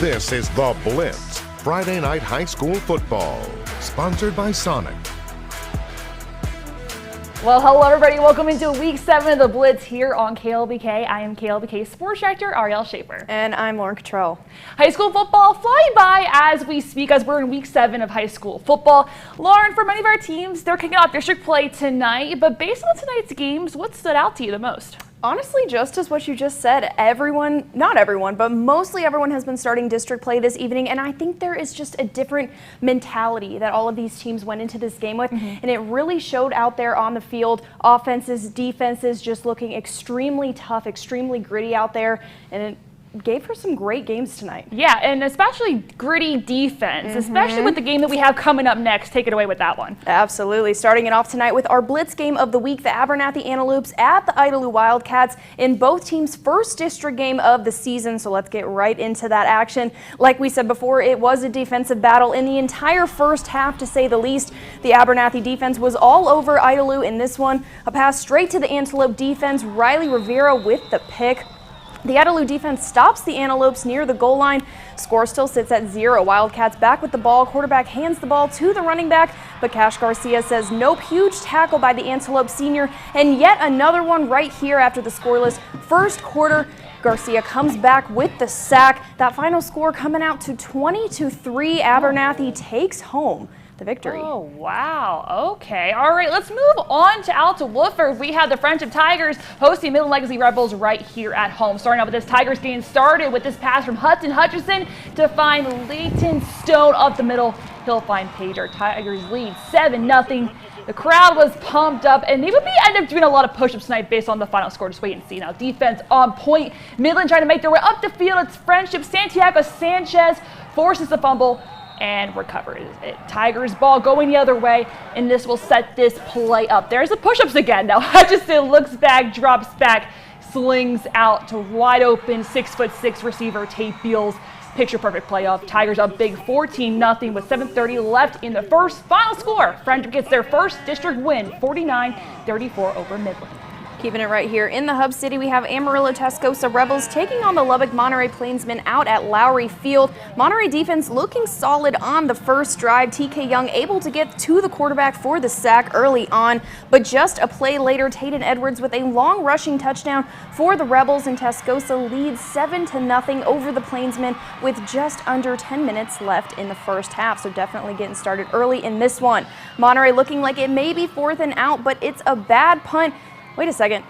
This is The Blitz, Friday night high school football, sponsored by Sonic. Well, hello everybody. Welcome into week 7 of The Blitz here on KLBK. I am KLBK Sports Director Ariel Schaefer. And I'm Lauren Cottrell. High school football flying by as we speak, as we're in week 7 of high school football. Lauren, for many of our teams, they're kicking off district play tonight, but based on tonight's games, what stood out to you the most? Honestly, just as what you just said, everyone, not everyone, but mostly everyone has been starting district play this evening, and I think there is just a different mentality that all of these teams went into this game with, and it really showed out there on the field. Offenses, defenses just looking extremely tough, extremely gritty out there, and it gave her some great games tonight. Yeah, and especially gritty defense, especially with the game that we have coming up next. Take it away with that one. Absolutely. Starting it off tonight with our Blitz game of the week, the Abernathy Antelopes at the Amarillo Wildcats in both teams' first district game of the season, so let's get right into that action. Like we said before, it was a defensive battle in the entire first half, to say the least. The Abernathy defense was all over Amarillo in this one. A pass straight to the Antelope defense, Riley Rivera with the pick. The Amarillo defense stops the Antelopes near the goal line. Score still sits at 0. Wildcats back with the ball. Quarterback hands the ball to the running back, but Cash Garcia says nope. Huge tackle by the Antelope senior, and yet another one right here after the scoreless first quarter. Garcia comes back with the sack. That final score coming out to 20-3. Abernathy takes home the victory. Oh, wow. Okay. All right, let's move on to Alta Woodford. We have the Friendship Tigers hosting Midland Legacy Rebels right here at home. Starting out with this Tigers game started with this pass from Hudson Hutchinson to find Leighton Stone up the middle. He'll find Pager. Tigers lead 7-0. The crowd was pumped up, and they would end up doing a lot of push-ups tonight based on the final score. Just wait and see. Now, defense on point. Midland trying to make their way up the field. It's Friendship. Santiago Sanchez forces the fumble and recovers it. Tigers ball going the other way, and this will set this play up. There's the push-ups again. Now Hutchinson looks back, drops back, slings out to wide open 6'6" receiver Tate Beals. Picture perfect playoff. Tigers up big 14-0 with 7:30 left in the first. Final score, Friendship gets their first district win, 49-34 over Midland. Keeping it right here in the Hub City, we have Amarillo Tascosa Rebels taking on the Lubbock Monterey Plainsmen out at Lowry Field. Monterey defense looking solid on the first drive. TK Young able to get to the quarterback for the sack early on, but just a play later, Taden Edwards with a long rushing touchdown for the Rebels, and Tascosa leads 7-0 over the Plainsmen with just under 10 minutes left in the first half, so definitely getting started early in this one. Monterey looking like it may be 4th and out, but it's a bad punt. Wait a second.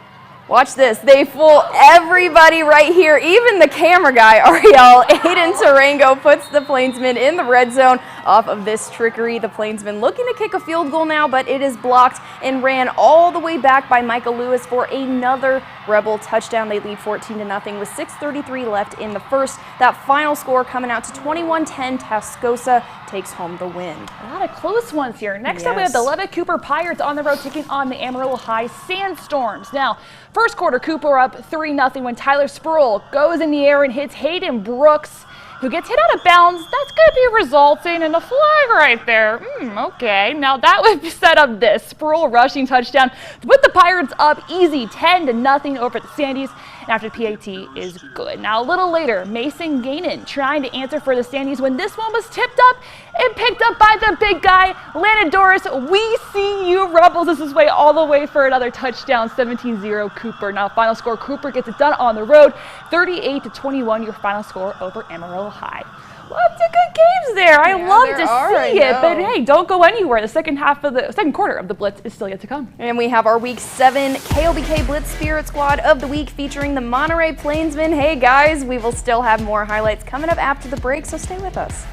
Watch this. They fool everybody right here, even the camera guy, Ariel. Aiden Tarango puts the Plainsmen in the red zone off of this trickery. The Plainsmen looking to kick a field goal now, but it is blocked and ran all the way back by Michael Lewis for another Rebel touchdown. They lead 14-0 with 6:33 left in the first. That final score coming out to 21-10. Tascosa takes home the win. A lot of close ones here. Next up, we have the Levitt Cooper Pirates on the road taking on the Amarillo High Sandstorms. Now, first quarter, Cooper up 3-0 when Tyler Sproul goes in the air and hits Hayden Brooks, who gets hit out of bounds. That's going to be resulting in a flag right there. Okay, now that would set up this Sproul rushing touchdown with the Pirates up easy 10-0 over the Sandies. And after PAT is good. Now a little later, Mason Gainan trying to answer for the Sandies when this one was tipped up and picked up by the big guy, Landon Doris. We see you, Rebels. This is way all the way for another touchdown, 17-0 Cooper. Now final score, Cooper gets it done on the road, 38-21, your final score over Amarillo High. Lots of good games there. I love to see it, but hey, don't go anywhere. The second quarter of the Blitz is still yet to come. And we have our Week 7 KLBK Blitz Spirit Squad of the Week featuring the Monterey Plainsmen. Hey guys, we will still have more highlights coming up after the break, so stay with us.